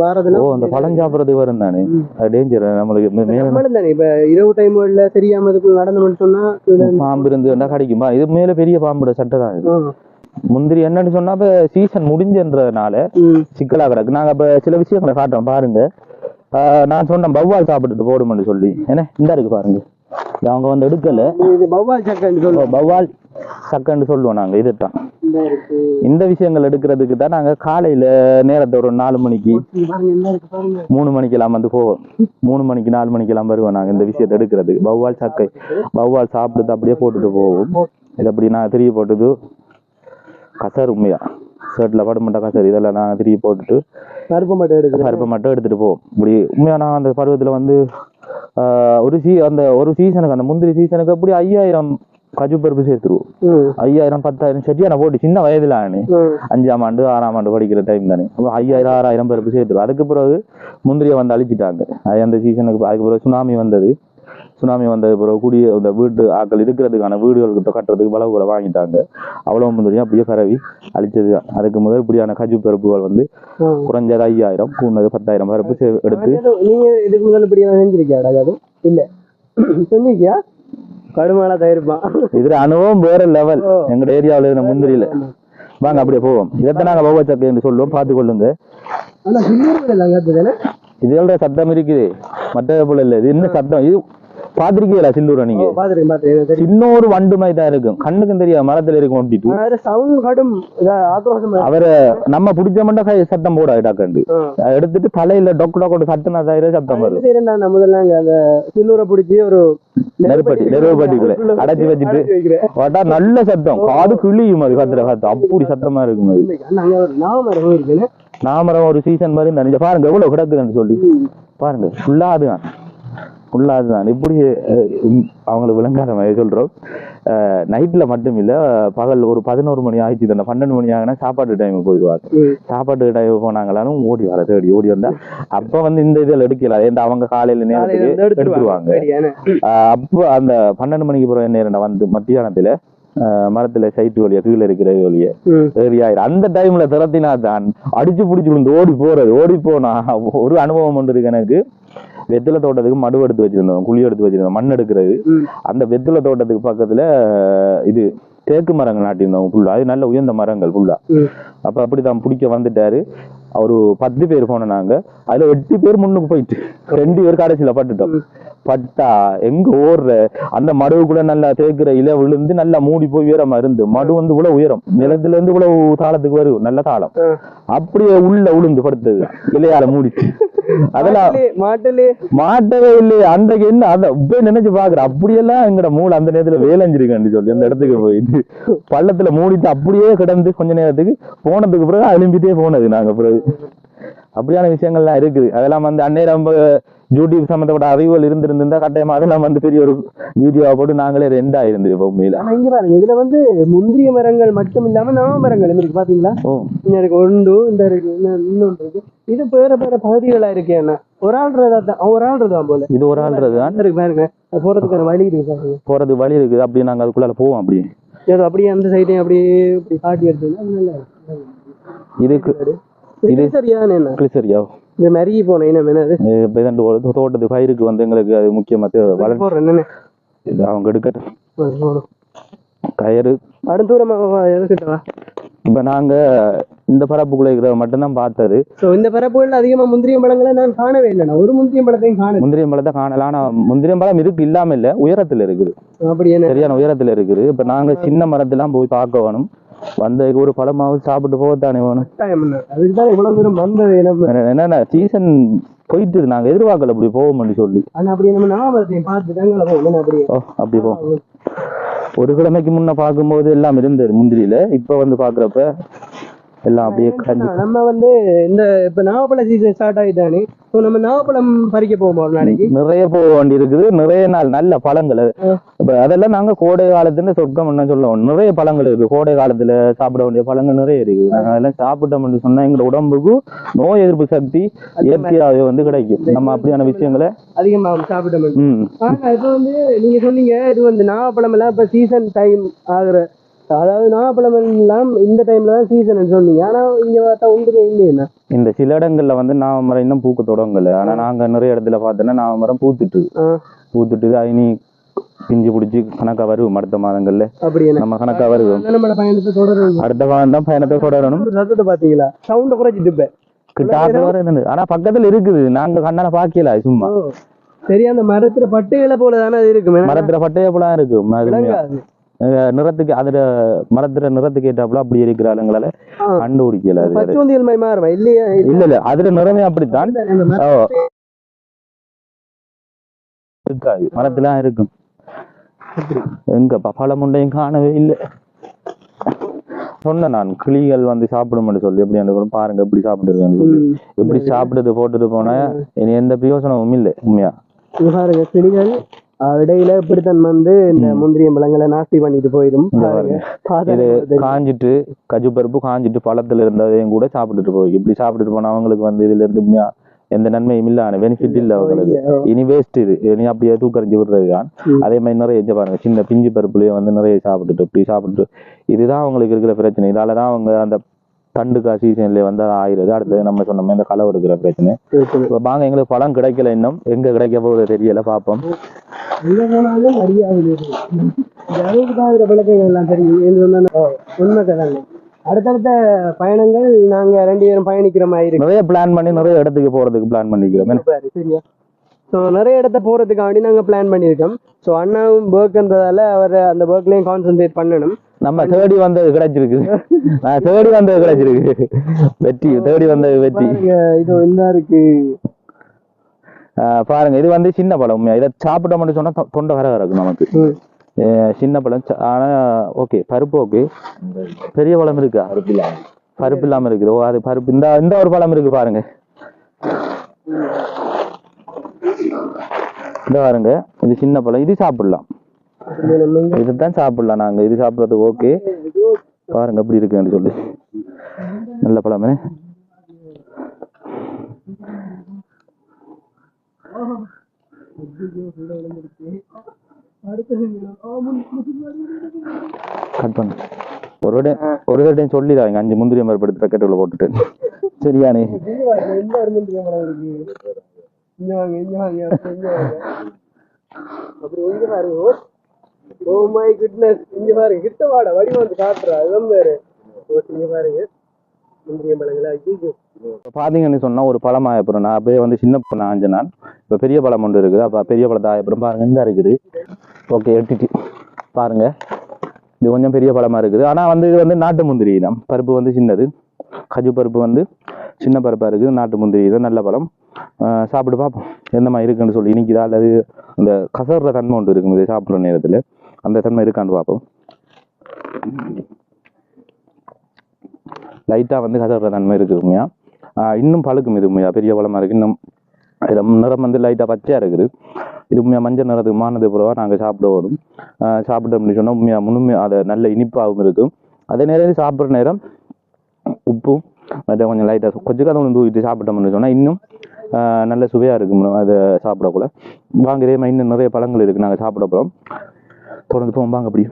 வாரதுல அந்த பழம் சாப்பிடறது வரும் தானே, அது டேஞ்சர் நம்மளுக்கு. இப்ப இரவு டைம் தெரியாம இதுக்குள்ள நடந்தோம்னு சொன்னா பாம்பு இருந்து கடிக்குமா? இது மேல பெரிய பாம்போட சட்டை தான். முந்திரி என்னன்னு சொன்னா இப்ப சீசன் முடிஞ்சன்றதுனால சிக்கலா கிடக்கு. நாங்க இப்ப சில விஷயங்களை காட்டுறோம் பாருங்க. நான் சொன்னேன் பௌவால் சாப்பிட்டுட்டு போடும்னு சொல்லி. ஏன்னா இந்த இருக்கு பாருங்க, அவங்க வந்து எடுக்கல. பௌவால் சக்கன்னு சொல்லுவோம் நாங்க. இதுதான் இந்த விஷயங்கள் எடுக்கிறதுக்கு தான் நாங்க காலையில நேரத்தை ஒரு 4 மணிக்கு 3 மணிக்கெல்லாம் வந்து போவோம். 3 மணிக்கு 4 மணிக்கெல்லாம் வருவோம் நாங்க இந்த விஷயத்தை எடுக்கிறது. பௌவால் சக்கை பௌவால் சாப்பிட்டு அப்படியே போட்டுட்டு போவோம். இது அப்படி நான் திரிய போட்டுது கசர் உண்மையா ஷர்ட்ல படமாட்ட கசர் இதெல்லாம் நான் திருப்பி போட்டுட்டு பருப்பை மட்டும் எடுத்துட்டு போவோம். இப்படி உண்மையா நான் அந்த பருவத்துல வந்து ஒரு சீசனுக்கு அந்த முந்திரி சீசனுக்கு அப்படி 5000 கஜு பருப்பு சேர்த்துருவோம். 5000 10,000 சரியான போட்டு சின்ன வயதுல 5ஆம் ஆண்டு 6ஆம் ஆண்டு படிக்கிற டைம் தானே. 5000 6000 பருப்பு சேர்த்துருவோம். அதுக்கு பிறகு முந்திரியை வந்து அழிச்சிட்டாங்க. அந்த சீசனுக்கு அதுக்கு பிறகு சுனாமி வந்தது பிறகு கூடிய இந்த வீட்டு ஆக்கள் இருக்கிறதுக்கான வீடுகள் கட்டுறதுக்கு வளவுகளை வாங்கிட்டாங்க. அவ்வளவு முந்திரியும் அப்படியே பரவி அழிச்சது. அதுக்கு முதல் இப்படியான கஜு பருப்புகள் வந்து குறைஞ்சது 5000 கூடது 10,000 பருப்பு எடுத்து. நீங்க இதுக்கு முதல்ல இப்படி செஞ்சிருக்கியா? இல்ல செஞ்சிருக்கியா? கடுமையான தயாரிப்பான். இதுல அனுபவம் வேற லெவல். எங்க ஏரியாவில் இருந்த முந்திரியில வாங்க அப்படியே போவோம். இதைத்தான் நாங்க போக சக்கை என்று சொல்லுவோம். பார்த்து கொள்ளுங்க. இதோட சத்தம் இருக்குது, மற்ற போல இல்ல. இது என்ன சத்தம்? இது பாத்திருக்கீங்களா சில்லூரை? நீங்க சின்ன ஒரு வண்டு மாதிரி தான் இருக்கும், கண்ணுக்கும் தெரியாது, மரத்துல இருக்கும். அவரை நம்ம பிடிச்ச மட்டும் சத்தம் போடாது. டாக்கண்டு எடுத்துட்டு தலையில டொக்கு டொக்கு சத்தம் சத்தம் வரும். முதல்ல அந்த சில்லூரை பிடிச்சி ஒரு நெருப்பட்டிக்குள்ள அடைச்சி வச்சுட்டு வாட்டா நல்ல சத்தம், காது கிளியும். அது கத்துற காத்து அப்படி சத்தமா இருக்கும். அது நாமரம் ஒரு சீசன் மாதிரி நினைச்ச பாருங்க எவ்வளவு கிடக்குதுன்னு சொல்லி பாருங்க. ஃபுல்லா அதுதான் இப்படி அவங்களுக்கு விளங்காத மாதிரி சொல்றோம். நைட்ல மட்டும் இல்ல, பகல் ஒரு 11 மணி ஆயிடுச்சு, 12 மணி ஆகுனா சாப்பாட்டு டைமுக்கு போயிடுவாங்க. சாப்பாட்டு டைம் போனாங்களாலும் ஓடி வர தேடி ஓடி வந்தா அப்ப வந்து இந்த இதில் எடுக்கல. அவங்க காலையில நேரத்துக்கு எடுத்துருவாங்க. அப்போ அந்த 12 மணிக்கு பிறகு நேரம் வந்து மத்தியானத்துல மரத்துல சைட்டு வழியா கீழே இருக்கிற வழிய ஏரியாயிரம். அந்த டைம்ல திறத்தினா தான் அடிச்சு பிடிச்சு விழுந்து ஓடி போனா ஒரு அனுபவம் ஒன்று இருக்கு எனக்கு. வெத்தலை தோட்டத்துக்கு மடு எடுத்து வச்சிருந்தோம், குழி எடுத்து வச்சிருந்தோம், மண் எடுக்கிறது. அந்த வெத்தலை தோட்டத்துக்கு பக்கத்துல இது தேக்கு மரங்கள் நாட்டியிருந்தோம் ஃபுல்லா. அது நல்ல உயர்ந்த மரங்கள் ஃபுல்லா. அப்ப அப்படித்தான் பிடிக்க வந்துட்டாரு. ஒரு 10 பேர் போனோம் நாங்க. அதுல 8 பேர் முன்னுக்கு போயிட்டு 2 பேர் கடைசியில பட்டா எங்க ஓடுற அந்த மடுவுக்குள்ள நல்லா தேய்க்கிற இலை விழுந்து நல்லா மூடி போய் உயரமா இருந்து, மடு வந்து இவ்வளவு உயரம், நிலத்துல இருந்து இவ்வளவு தாளத்துக்கு வரும், நல்ல தாளம். அப்படியே உள்ள உளுந்து படுத்தது இலையால மூடிச்சு. அதெல்லாம் மாட்டவே இல்லையே. அன்றைக்கு என்ன அதை இப்ப நினைச்சு பாக்குற, அப்படியெல்லாம் எங்கட மூளை அந்த நேரத்துல வேலைஞ்சிருக்கான்னு சொல்லி அந்த இடத்துக்கு போயிட்டு பள்ளத்துல மூடிட்டு அப்படியே கிடந்து கொஞ்ச நேரத்துக்கு போனதுக்கு பிறகு அலும்பிட்டே போனது நாங்க. பிறகு அப்படியான விஷயங்கள்லாம் இருக்குது. அதெல்லாம் வந்து அந்நேரம் யூடியூப் சம்பந்தப்பட்ட அறிவுகள் இருந்திருந்தா கட்டாயமா அதெல்லாம் வந்து பெரிய ஒரு வீடியோவை போட்டு நாங்களே 2 ஆயிருந்திருப்போம் உண்மையில. ஆனா இங்க பாருங்க, இதுல வந்து முந்திரிய மரங்கள் மட்டும் இல்லாம நாம மரங்கள் இருக்கு பாத்தீங்களா? இங்க இருக்கு ஒன்று, இந்த இருக்கு, இன்னொன்று இருக்கு. இது வேற பகுதிகளா இருக்கு. என்ன ஒரு ஆள்றதான் போல. இது ஒரு ஆள்றதுதான் இருக்கு பாருங்க. போறதுக்கான வழி இருக்கு, போறது வழி இருக்குது. அப்படியே நாங்க அதுக்குள்ள போவோம். அப்படியே அந்த சைடையும் அப்படியே காட்டி எடுத்தீங்கன்னா இதுக்கு இது சரியா இந்த மருகி போனேன் தோட்டத்து பயிருக்கு வந்து எங்களுக்கு அது முக்கியமா அவங்க எடுக்கட்டும் கயிறு அடுத்தூரமா. இப்ப நாங்க இந்த பரப்புக்குள்ள இருக்கிற மட்டும்தான் பார்த்தது. இந்த பரப்புகள் அதிகமா முந்திரியம் பழங்களை நான் காணவே இல்லை. ஒரு முந்திரியம் பழத்தையும் காண, முந்திரியம் பழத்தை காணலாம். ஆனா முந்திரியம் பழம் இருக்கு, இல்லாம இல்ல, உயரத்துல இருக்குது, சரியான உயரத்துல இருக்குது. இப்ப நாங்க சின்ன மரத்தெல்லாம் போய் பார்க்க வேணும். வந்த ஒரு பழமாவது சாப்பிட்டு போகத்தானே வேணும். அதுக்குதான் இவ்வளவு தூரம் வந்தது. என்னன்னா சீசன் போயிட்டு நாங்க எதிர்பார்க்கல அப்படி போவோம்னு சொல்லி. அப்படி போ ஒரு கிழமைக்கு முன்ன பார்க்கும்போது எல்லாம் இருந்தது முந்திரியில. இப்ப வந்து பாக்குறப்ப எல்லாம் அப்படியே நம்ம வந்து இந்த இப்ப நாவப்பழ சீசன் ஸ்டார்ட் ஆயிட்டானே, நம்ம நாவப்பழம் பறிக்க போவோம். நாளைக்கு நிறைய போக வேண்டி இருக்குது. நிறைய நாள் நல்ல பழங்கள். இப்ப அதெல்லாம் நாங்க கோடை காலத்துல சொர்க்கம் என்ன சொல்லுவோம். நிறைய பழங்கள் இருக்கு, கோடை காலத்துல சாப்பிட வேண்டிய பழங்கள் நிறைய இருக்குது. நாங்க அதெல்லாம் சாப்பிட்டோம்னு சொன்னா எங்களோட உடம்புக்கு நோய் எதிர்ப்பு சக்தி இயற்கையாகவே வந்து கிடைக்கும். நம்ம அப்படியான விஷயங்களை அதிகமா சாப்பிட்டோம். இப்ப வந்து நீங்க சொன்னீங்க இது வந்து நாவப்பழம் எல்லாம் இப்ப சீசன் டைம் ஆகுற, அதாவது நாவப்பழம் எல்லாம் இந்த டைம்ல தான் சீசன் சொன்னீங்க. ஆனா இங்க பார்த்தா ஒன்றுமே இல்லையா? இந்த சில இடங்கள்ல வந்து நாவமரம் இன்னும் பூக்க தொடங்கல. ஆனா நாங்க நிறைய இடத்துல பார்த்தோன்னா நாவமரம் பூத்துட்டு இனி பிஞ்சு பிடிச்சி கணக்கா வரும். அடுத்த மாதங்கள்ல நம்ம கணக்கா வருவோம். அடுத்த மாதம் தான் பயணத்தை தொடரணும். பாத்தீங்களா சவுண்ட குறைச்சிட்டு கிட்ட. ஆனா பக்கத்துல இருக்குது, நாங்க கண்ணால பாக்கல. சும்மா சரி, அந்த மரத்துல பட்டைகளை போலதானே இருக்கு. மரத்துல பட்டைய போல இருக்கும். நிறத்துக்கு அதுல மரத்துல நிறத்துக்கு ஏற்றாப்புல அப்படி இருக்கிற ஆளுங்களால கண்டுபிடிக்கல. இல்ல அதுல நிறமே அப்படித்தான் இருக்காது, மரத்துல இருக்கும். எங்க பழமுண்டையும் காணவே இல்லை. சொன்ன நான் கிளிகள் வந்து சாப்பிடும் சொல்லி எப்படி பாருங்க எப்படி சாப்பிட்டு சொல்லி. எப்படி சாப்பிடுறது போட்டுட்டு போனா இனி எந்த பிரயோசனமும் இல்லை. உண்மையா கிளிகள் இடையில இப்படித்தான் வந்து இந்த முந்திரிய பழங்களை நாஸ்தி பண்ணிட்டு போயிடும். இது காஞ்சிட்டு கஜு பருப்பு காஞ்சிட்டு பழத்துல இருந்ததையும் கூட சாப்பிட்டுட்டு போய் இப்படி சாப்பிட்டுட்டு போனா அவங்களுக்கு வந்து இதுல இருந்து எந்த நன்மையும் இல்ல, பெனிஃபிட் இல்ல அவங்களுக்கு. இனி வேஸ்ட் இது, இனி அப்படியே தூக்கறிஞ்சு விடுறதுதான். அதே மாதிரி நிறைய பாருங்க சின்ன பிஞ்சு பருப்புலயே வந்து நிறைய சாப்பிட்டுட்டு இப்படி சாப்பிட்டுட்டு இதுதான் அவங்களுக்கு இருக்கிற பிரச்சனை. இதாலதான் அவங்க அந்த தண்டுக்கா சீசன்ல வந்து ஆயிடுது. அடுத்தது நம்ம சொன்ன இந்த களை எடுக்கிற பிரச்சனை. வாங்க, எங்களுக்கு பழம் கிடைக்கல, இன்னும் எங்க கிடைக்க போகுது தெரியல, பார்ப்போம். விளக்கங்கள் எல்லாம் தெரியும். உண்மைதான். அடுத்தடுத்த பயணங்கள் நாங்க 2 பேரும் பயணிக்கிற மாதிரி இருக்கு. நிறைய பிளான் பண்ணி நிறைய இடத்துக்கு போறதுக்கு பிளான் பண்ணிக்கிறோம். சரியா? ஸோ நிறைய இடத்த போறதுக்காண்டி நாங்க பிளான் பண்ணியிருக்கோம். ஸோ அண்ணாவும் ஒர்க்ன்றதால அவர் அந்த ஒர்க்லயும் கான்சென்ட்ரேட் பண்ணணும். நம்ம தேடி வந்தது கிடைச்சிருக்கு. தேடி வந்தது கிடைச்சிருக்கு. வெற்றி தேடி வந்தது வெற்றி. இது என்ன இருக்கு பாருங்க, இது வந்து சின்ன பழம். இதை சாப்பிட மட்டும் சொன்னா தொண்டை வர இருக்கும் நமக்கு. சின்ன பழம். ஆனா ஓகே, பருப்பு ஓகே. பெரிய பழம் இருக்கா? பருப்பு இல்லாம இருக்குது. ஓ, அது பருப்பு. இந்த ஒரு பழம் இருக்கு பாருங்க. இந்த பாருங்க, இது சின்ன பழம். இது சாப்பிடலாம், இதுதான் சாப்பிடலாம் நாங்க. இது சாப்பிடறது ஓகே. பாருங்க எப்படி இருக்குன்னு சொல்லி. நல்ல பழமே. கட் பண்ணு. ஒரு டைம் சொல்லிடுவாங்க 5 முந்திரி மரப்பு எடுத்து பேக்கெட்டுக்குள்ள போட்டுட்டு. சரியானே? பாத்தீங்கன்னு சொன்னா ஒரு பழம் ஆயப்புறம் நான் அப்படியே வந்து சின்ன பழம் ஆஞ்ச நான். இப்ப பெரிய பழம் ஒன்று இருக்குது. அப்ப பெரிய பழத்தை ஆயப்புறம் பாருங்க இந்த இருக்குது. ஓகே, எடுத்துட்டு பாருங்க. இது கொஞ்சம் பெரிய பழமா இருக்குது. ஆனா வந்து இது வந்து நாட்டு முந்திரி தான். பருப்பு வந்து சின்னது, கஜு பருப்பு வந்து சின்ன பருப்பா இருக்குது. நாட்டு முந்திரி இது நல்ல பழம். சாப்பிட்டு பார்ப்போம் எந்த மாதிரி இருக்குன்னு சொல்லி. இனிக்குதா அல்லது அந்த கசர்ற தன்மை ஒன்று இருக்கும் இது சாப்பிட்ற நேரத்துல, அந்த தன்மை இருக்கான்னு பார்ப்போம். லைட்டா வந்து கசர்ற தன்மை இருக்கு உண்மையா. இன்னும் பழுக்கும் இது உண்மையா, பெரிய பழமா இருக்கு. இன்னும் நிறம் வந்து லைட்டா பச்சையா இருக்குது. இது உண்மையா மஞ்சள் நிறத்துக்கு மானது பிறவா நாங்கள் சாப்பிட வரும். சாப்பிட்டோம்னு சொன்னா உண்மையா முழுமையா அதை நல்ல இனிப்பாகவும் இருக்கும். அதே நேரம் சாப்பிட்ற நேரம் உப்பும் அதை கொஞ்சம் லைட்டாக கொஞ்சம் அதை ஒன்று தூக்கிட்டு சாப்பிட்டோம்னு சொன்னால் இன்னும் நல்ல சுவையாக இருக்கும் அதை சாப்பிடக்கூட. வாங்க, இதே மாதிரி இன்னும் நிறைய பழங்கள் இருக்குது நாங்கள் சாப்பிட போகிறோம். தொடர்ந்து போவோம் வாங்க. அப்படி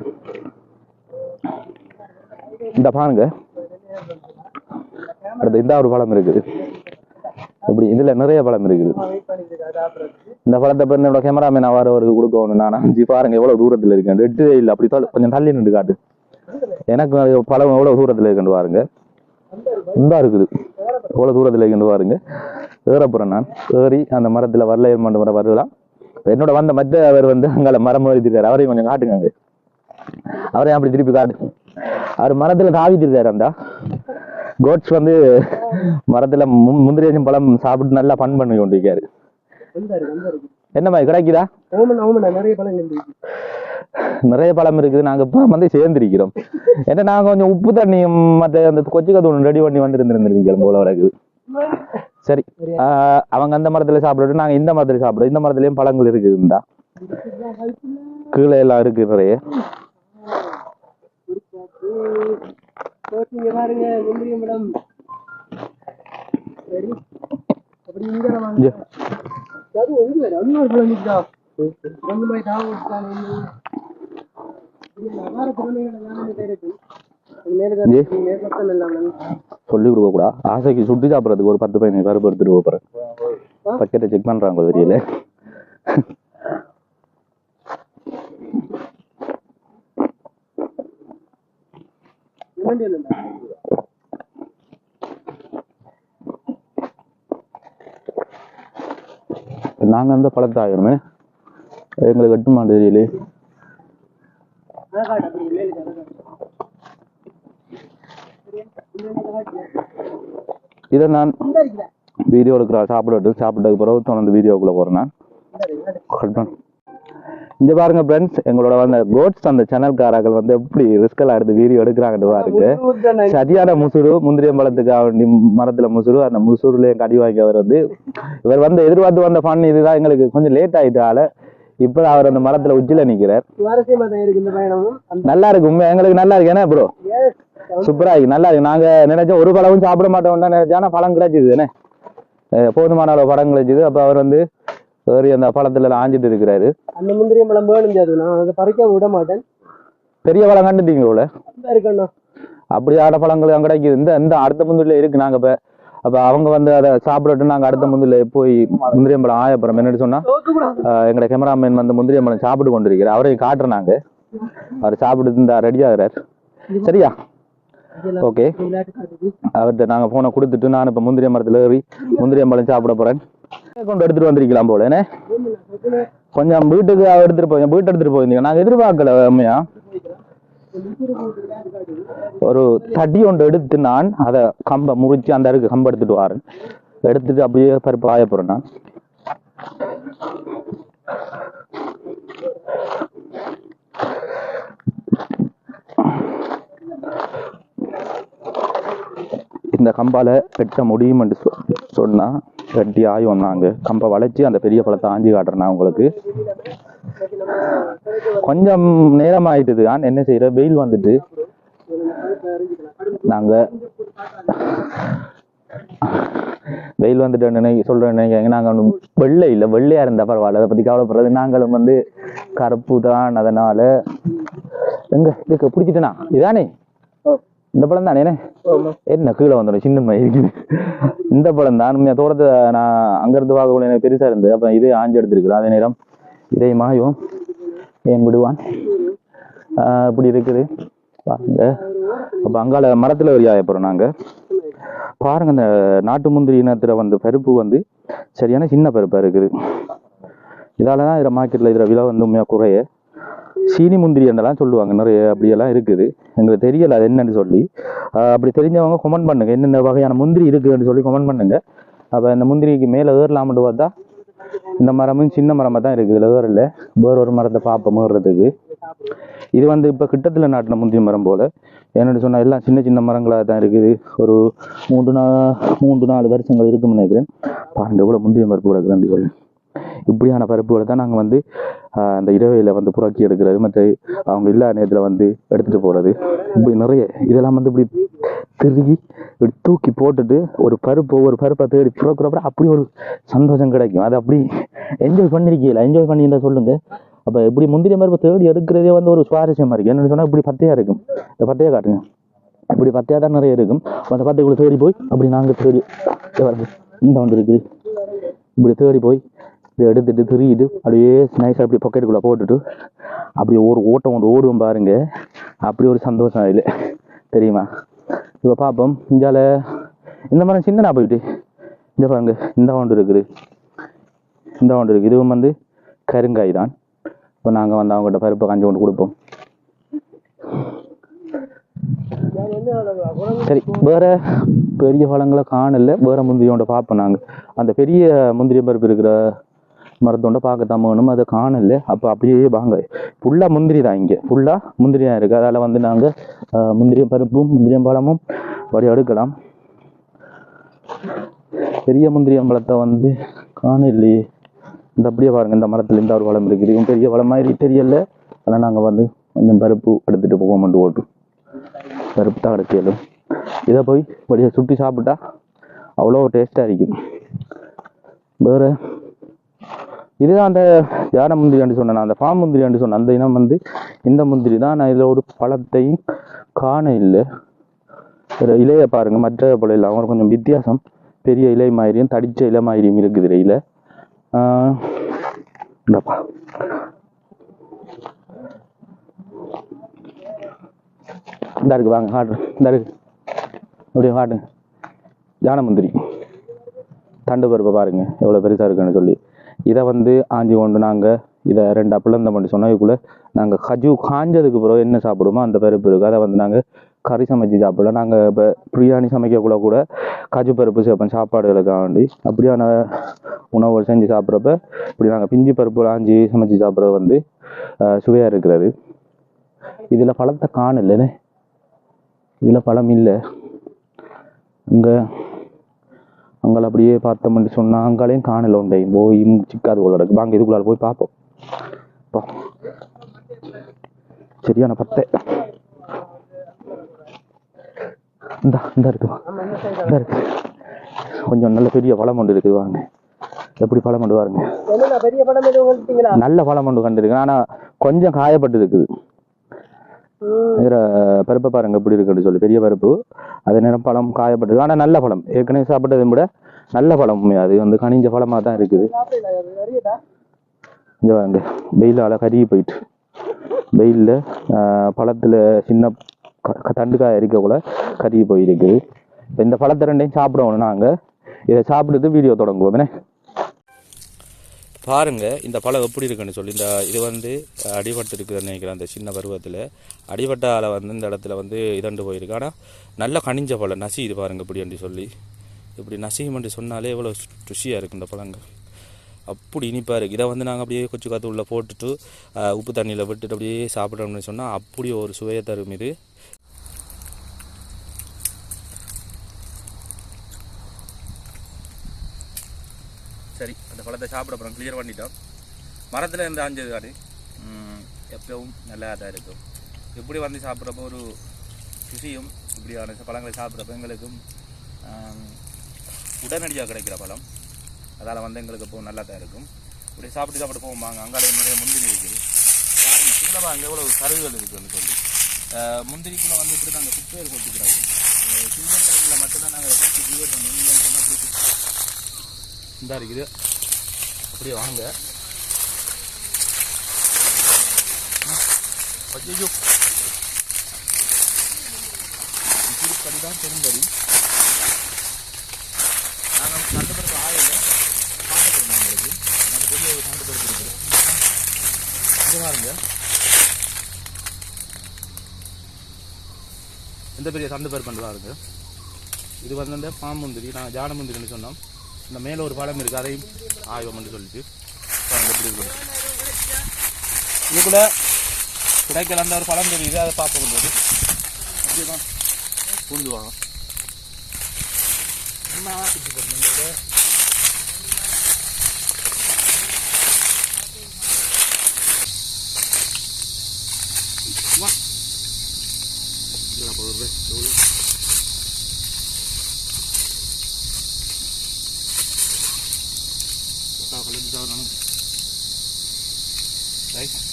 இந்த பாருங்க, அடுத்து இந்த ஒரு பழம் இருக்குது. இப்படி இதுல நிறைய பழம் இருக்குது. இந்த பழத்தை பேர் என்னோட கேமராமேன் அவருக்கு கொடுக்கணும். நான் பாருங்க எவ்வளவு தூரத்துல இருக்கேன். எட்டு இல்லை, அப்படி கொஞ்சம் தள்ளி நின்று காட்டு. எனக்கு பழம் எவ்வளவு தூரத்துல இருக்குன்னு பாருங்க. இந்த இருக்குது எவ்வளவு தூரத்துல இருக்குன்னு பாருங்க. ஏறப்புறேன் நான். ஏறி அந்த மரத்துல வரல மர வரலாம். என்னோட வந்த மற்ற அவர் வந்து அங்கால மரம் எழுதிருக்காரு. அவரையும் கொஞ்சம் காட்டுங்க. அவரையும் அப்படி திருப்பி காட்டு. அவர் மரத்துல தாவிட்டு இருக்காரு. அந்த கோட்ஸ் வந்து மரத்துல முந்திரி பழம் சாப்பிட்டு நல்லா பண் பண்ணி கொண்டிருக்காரு. என்ன மாதிரி கிடைக்குதா? நிறைய பழம் இருக்குது. நாங்க இப்ப வந்து சேர்ந்திருக்கிறோம். ஏன்னா நாங்க கொஞ்சம் உப்பு தண்ணி மற்ற அந்த கொச்சி கதவு ரெடி பண்ணி வந்து இருந்திருந்திருக்கோம் போல இருக்குது. சரி, அவங்க அந்த மரத்துல சாப்பிட்டு நாங்க இந்த மரத்துல சாப்பிடுறோம். இந்த மரத்துலயும் பழங்கள் இருக்குதுண்டா, கீழே எல்லாம் இருக்கு நிறைய. சொல்லி கொடுக்க கூடா, ஆசைக்கு சுட்டு சாப்பிடறதுக்கு ஒரு 10 15 பருப்பு எடுத்துட்டு போறேன். பக்கெட்டை செக் பண்றாங்க தெரியல. நாங்க அந்த பழத்தை ஆகணுமே, எங்களுக்கு எட்டுமா தெரியல. இதை நான் வீடியோ எடுக்கிற சாப்பிட்டதுக்கு பிறகு தொடர்ந்து வீடியோக்குள்ள போறேன் நான். இங்க பாருங்க ஃப்ரெண்ட்ஸ், எங்களோட வந்து கோட்ஸ் அந்த சேனல்காரர்கள் வந்து எப்படி ரிஸ்கெல்லாம் எடுத்து வீடியோ எடுக்கிறாங்கன்னு பாருங்க. சரியான முசுறு, முந்திரியம்பழத்துக்கு மரத்துல முசுறு, அந்த முசுறுலயும் கடி வாங்கி அவர் வந்து இவர் வந்து எதிர்பார்த்து வந்த ஃபன் இதுதான். எங்களுக்கு கொஞ்சம் லேட் ஆயிட்டால இப்ப அவர் அந்த மரத்துல உச்சில நிக்கிறார். சுவாரஸ்யமா தான் இருக்கு இந்த பயணமும். நல்லா இருக்கு உண்மை, எங்களுக்கு நல்லா இருக்கு. என்ன ப்ரோ சூப்பரா இருக்கு, நல்லா இருக்கு. நாங்க நினைச்சோம் ஒரு பழமும் சாப்பிட மாட்டோம் நினைச்சா, ஆனா பழம் கிடைச்சிது என்ன, போதுமான அளவு பழம் கிடைச்சிது. அப்ப அவர் வந்து ஏறி அந்த பழத்துல எல்லாம் ஆஞ்சிட்டு இருக்கிறாரு. அந்த முந்திரி பழம் வேணும், நான் அதை பறிக்க விட மாட்டேன். பெரிய பழம் கண்டுட்டீங்க போல இருக்கணும், அப்படியான பழங்கள் அங்க கிடைக்குது. இந்த அடுத்த முந்திரில இருக்கு. நாங்க இப்ப அப்ப அவங்க வந்து அதை சாப்பிடட்டு நாங்க அடுத்த முந்திரில போய் முந்திரியம்பழம் ஆயப்புறம் என்னன்னு சொன்னா, எங்களோட கேமராமேன் வந்து முந்திரியம்பழம் சாப்பிட்டு கொண்டிருக்கிறார். அவரை காட்டுறாங்க, அவர் சாப்பிட்டு இந்த ரெடி ஆகுறாரு. சரியா, ஓகே. அவர்கிட்ட நாங்க போனை கொடுத்துட்டு நான் இப்ப முந்திரிய மரத்துல ஏறி முந்திரியம்பழம் சாப்பிட போறேன். கொண்டு எடுத்துட்டு வந்திருக்கலாம் போல என்ன, கொஞ்சம் வீட்டுக்கு எடுத்துட்டு போய் வீட்டு எடுத்துட்டு போயிருந்தீங்க. நாங்க எதிர்பார்க்கல உண்மையா. ஒரு தடி ஒன்று எடுத்து நான் அதை கம்பை முறிச்சு அந்த அருக்கு கம்பை எடுத்துட்டு வரேன். எடுத்துட்டு அப்படியே பருப்பு ஆய போறேன். நான் இந்த கம்பால வெட்ட முடியும் என்று சொன்னா வெட்டி ஆயும். நாங்க கம்பை வளைச்சு அந்த பெரிய பழத்தை ஆஞ்சி காட்டுறேன் உங்களுக்கு. கொஞ்சம் நேரம் ஆயிட்டுது. நான் என்ன செய்யற, வெயில் வந்துட்டு நாங்க வெயில் வந்துட்டு சொல்றேன் நினைக்கிறேன். நாங்க வெள்ளை இல்லை, வெள்ளையா இருந்தா பரவாயில்ல, அதை பத்தி கவலைப்படுறது. நாங்களும் வந்து கருப்பு தான், அதனால எங்க இதுக்கு பிடிச்சிட்டேனா இதானே இந்த பழம் தானே என்ன கீழே வந்துடும் சின்னம்மா இருக்குது. இந்த பழம் தான் உண்மையா தோட்டத்தை நான் அங்கிருந்து பார்க்கக்குள்ள எனக்கு பெருசா இருந்தது. அப்ப இதே ஆஞ்சு எடுத்துருக்குறேன். அதே நேரம் இதே மாயும் ஏன் விடுவான் இப்படி இருக்குது பாருங்க. அப்ப அங்கால மரத்துல ஒரு ஆயப்போறோம் நாங்க. பாருங்க இந்த நாட்டு முந்திரி இனத்துல வந்து பருப்பு வந்து சரியான சின்ன பருப்பா இருக்குது. இதாலதான் இதுல மார்க்கெட்ல இதுல விலை வந்து உண்மையா குறைய. சீனி முந்திரி என்றெல்லாம் சொல்லுவாங்க நிறைய, அப்படியெல்லாம் இருக்குது. எங்களுக்கு தெரியல அது என்னன்னு சொல்லி. அப்படி தெரிஞ்சவங்க கமெண்ட் பண்ணுங்க, என்னென்ன வகையான முந்திரி இருக்குன்னு சொல்லி கமெண்ட் பண்ணுங்க. அப்ப இந்த முந்திரிக்கு மேல ஏறலாம்னு பார்த்தா இந்த மரமும் சின்ன மரமா தான் இருக்குது. இதுல ஏறல, வேற ஒரு மரத்தை பார்ப்போம் ஏறுறதுக்கு. இது வந்து இப்ப கிட்டத்துல நாட்டின முந்திரி மரம் போல. என்னன்னு சொன்னா எல்லாம் சின்ன சின்ன மரங்களா தான் இருக்குது. ஒரு 3-4 வருஷங்கள் இருக்குன்னு நினைக்கிறேன். பாருங்க எவ்வளவு முந்திரி பருப்பு கிடக்குதுன்னு சொல்லி. இப்படியான பருப்புகளை தான் நாங்கள் வந்து அந்த இரவையில் வந்து புறக்கி எடுக்கிறது, மற்ற அவங்க இல்லாத நேரத்தில் வந்து எடுத்துகிட்டு போகிறது. இப்படி நிறைய இதெல்லாம் வந்து இப்படி திருகி இப்படி தூக்கி போட்டுட்டு ஒரு பருப்பை தேடி புறக்குறப்ப அப்படி ஒரு சந்தோஷம் கிடைக்கும். அதை அப்படி என்ஜாய் பண்ணிருக்கீங்களா? என்ஜாய் பண்ணியிருந்தா சொல்லுங்கள். அப்போ இப்படி முந்திரி பருப்பை தேடி எடுக்கிறதே வந்து ஒரு சுவாரஸ்யமாக இருக்குது. என்னென்னு சொன்னால் இப்படி பத்தையாக இருக்கும். இந்த பத்தையாக காட்டுங்க, இப்படி பத்தையாக தான் நிறைய இருக்கும். அந்த பத்தைக்குள்ளே தேடி போய் அப்படி நாங்கள் தேடி இந்த ஒன்று இருக்குது, இப்படி தேடி போய் இதை எடுத்துட்டு திருகிட்டு அப்படியே நைஸாக அப்படி பாக்கெட்டுக்குள்ளே போட்டுட்டு அப்படி ஒரு ஓட்டம் ஒன்று ஓடுவோம் பாருங்க. அப்படி ஒரு சந்தோஷம் இல்லை தெரியுமா? இப்போ பார்ப்போம். இங்கால இந்த மரம் சின்னனா போயிட்டு இந்த பாருங்க, இந்த ஒன்று இருக்குது, இந்த ஒன்று இருக்குது. இதுவும் வந்து கருங்காய் தான். இப்போ நாங்கள் வந்து அவங்ககிட்ட பருப்பை கஞ்சி கொண்டு கொடுப்போம். சரி, வேற பெரிய பழங்களை காணல. வேற முந்திரியோட பார்ப்போம் நாங்கள். அந்த பெரிய முந்திரி பருப்பு இருக்கிற மரத்தோண்ட பார்க்கத்தான் வேணும், அதை காணல. அப்போ அப்படியே வாங்க, ஃபுல்லாக முந்திரி தான், இங்கே ஃபுல்லாக முந்திரி தான் இருக்குது. அதால் வந்து நாங்கள் முந்திரியம் பருப்பும் முந்திரியம் பழமும் வழி எடுக்கலாம். பெரிய முந்திரியம் பழத்தை வந்து காண இல்லையே. இந்த அப்படியே பாருங்கள், இந்த மரத்தில் இந்த ஒரு பழம் இருக்குது. இவங்க பெரிய பழம் மாதிரி தெரியல. அதனால் நாங்கள் வந்து கொஞ்சம் பருப்பு எடுத்துகிட்டு போவோம். ஓட்டு பருப்பு தான் எடுக்கலும். இதை போய் வழியை சுட்டி சாப்பிட்டா அவ்வளோ டேஸ்ட்டாக இருக்கும். வேறு இதுதான் அந்த யானை முந்திரின்னு சொன்னேன், அந்த ஃபார்ம் முந்திரின்னு சொன்னேன். அந்த இனம் வந்து இந்த முந்திரி தான். நான் இதில் ஒரு பழத்தையும் காண இல்லை. இலையை பாருங்க, மற்ற பழம் இல்லை, அவங்க கொஞ்சம் வித்தியாசம். பெரிய இலை மாதிரியும் தடிச்ச இலை மாதிரியும் இருக்குது இலையில. இந்த இருக்கு வாங்க காட்டுறேன். இந்த இருக்கு அப்படியே காட்டுங்க. யானை முந்திரி தண்டு பருப்பை பாருங்க எவ்வளோ பெருசாக இருக்குன்னு சொல்லி. இதை வந்து ஆஞ்சி கொண்டு நாங்கள் இதை 2 பிளந்த பண்ணி சொன்னதுக்குள்ளே நாங்கள் கஜு காஞ்சதுக்கு பிறகு என்ன சாப்பிடுமோ அந்த பருப்பு இருக்குது. அதை வந்து நாங்கள் கறி சமைச்சு சாப்பிடலாம். நாங்கள் இப்போ பிரியாணி சமைக்கக்குள்ள கூட கஜு பருப்பு சேர்ப்போம் சாப்பாடுகளுக்காக வேண்டி. அப்படியான உணவுகள் செஞ்சு சாப்பிட்றப்ப இப்படி நாங்கள் பிஞ்சு பருப்பு ஆஞ்சி சமைச்சு சாப்பிட்றது வந்து சுவையாக இருக்கிறது. இதில் பழத்தை காணலன்னு, இதில் பழம் இல்லை. அங்கே அப்படியே பார்த்தோம்னு சொன்னால் அங்காலையும் காணல உண்டை போய் சிக்காது போல இருக்கு. வாங்க இதுக்குள்ளால போய் பார்ப்போம். இப்போ சரியான பத்தை இந்த இருக்குமா இந்த இருக்கு. கொஞ்சம் நல்ல பெரிய பழம் ஒன்று இருக்குது வாங்க. எப்படி பழம் ஒன்று பாருங்க. பெரிய படம் எதுவும் நல்ல பழம் ஒன்று கண்டிருக்கு. ஆனா கொஞ்சம் காயப்பட்டு இருக்குது. பருப்பை பாருங்க எப்படி இருக்குன்னு சொல்லி. பெரிய பருப்பு, அதே நேரம் பழம் காயப்பட்டிருக்கு. ஆனா நல்ல பழம், ஏற்கனவே சாப்பிட்டதை விட நல்ல பழம். அது வந்து கனிஞ்ச பழமா தான் இருக்குது. இங்க வாங்க, வெயிலால கருகி போயிட்டு, வெயில்ல பழத்துல சின்ன தண்டு காய அரிக்க கூட கருகி போயிருக்குது. இப்போ இந்த பழத்தை ரெண்டையும் சாப்பிடுவோம். நாங்க இதை சாப்பிட்டு வீடியோ தொடங்குவோம். பாருங்க இந்த பழம் எப்படி இருக்குன்னு சொல்லி. இது வந்து அடிபட்டு இருக்குதுன்னு நினைக்கிறேன். அந்த சின்ன பருவத்தில் அடிபட்டால வந்து இந்த இடத்துல வந்து இதண்டு போயிருக்கு. ஆனால் நல்ல கனிஞ்ச பழம் நசி. இது பாருங்க இப்படி சொல்லி, இப்படி நசியும் சொன்னாலே எவ்வளோ ருசியாக இருக்குது இந்த பழங்கள். அப்படி இனிப்பாக இருக்குது. இதை வந்து நாங்கள் அப்படியே கொச்சு காற்று உள்ளே போட்டுட்டு உப்பு தண்ணியில் விட்டுட்டு அப்படியே சாப்பிட்றோம்னு சொன்னால் அப்படி ஒரு சுவையை தரும் இது. சரி, அந்த பழத்தை சாப்பிட அப்புறம் கிளியர் பண்ணிட்டோம். மரத்தில் இருந்து ஆஞ்சது காடு எப்பவும் நல்லா தான் இருக்கும். இப்படி வந்து சாப்பிட்றப்போ ஒரு ருசியும், இப்படியான பழங்களை சாப்பிட்றப்ப எங்களுக்கும் உடனடியாக கிடைக்கிற பழம். அதால் வந்து எங்களுக்கு இப்போ நல்லா தான் இருக்கும். இப்படி சாப்பிட்டு போவாங்க. அங்காலே நிறைய முந்திரி இருக்குது. பாருங்க சின்னமாக அங்கே எவ்வளோ சருகுகள் இருக்குதுன்னு சொல்லி. முந்திரிக்குள்ளே வந்து இப்படி தான் அந்த குப்பையை கொட்டிக்கிறாங்க. சீசன் டைமில் மட்டும்தான் நாங்கள் கொட்டி கிளியர் பண்ணணும். இல்லைன்னு சொன்னால் அப்படி இந்த இருக்குது. அப்படியே வாங்க. ஐயோ, இப்படி தான் பெரும்படி நாங்கள் கண்டுபிடிச்ச ஆயில் காண்டப்படுறோம். உங்களுக்கு நாங்கள் பெரிய ஒரு காண்டப்படுத்தி இருக்கிறோம். இங்கே பாருங்க, எந்த பெரிய தண்டு பருப்பு இருக்கு. இது வந்து இந்த பாம் முந்திரி, நாங்கள் ஜான முந்திரின்னு சொன்னோம். இந்த மேலே ஒரு பழம் இருக்குது, அதையும் ஆய்வம் சொல்லிட்டு எப்படி இருக்குது. இதுக்குள்ள கிடைக்கல அந்த ஒரு பழம் தெரியுது, அதை பார்க்க முடியாது. அப்படிதான் புரிஞ்சுவாங்க.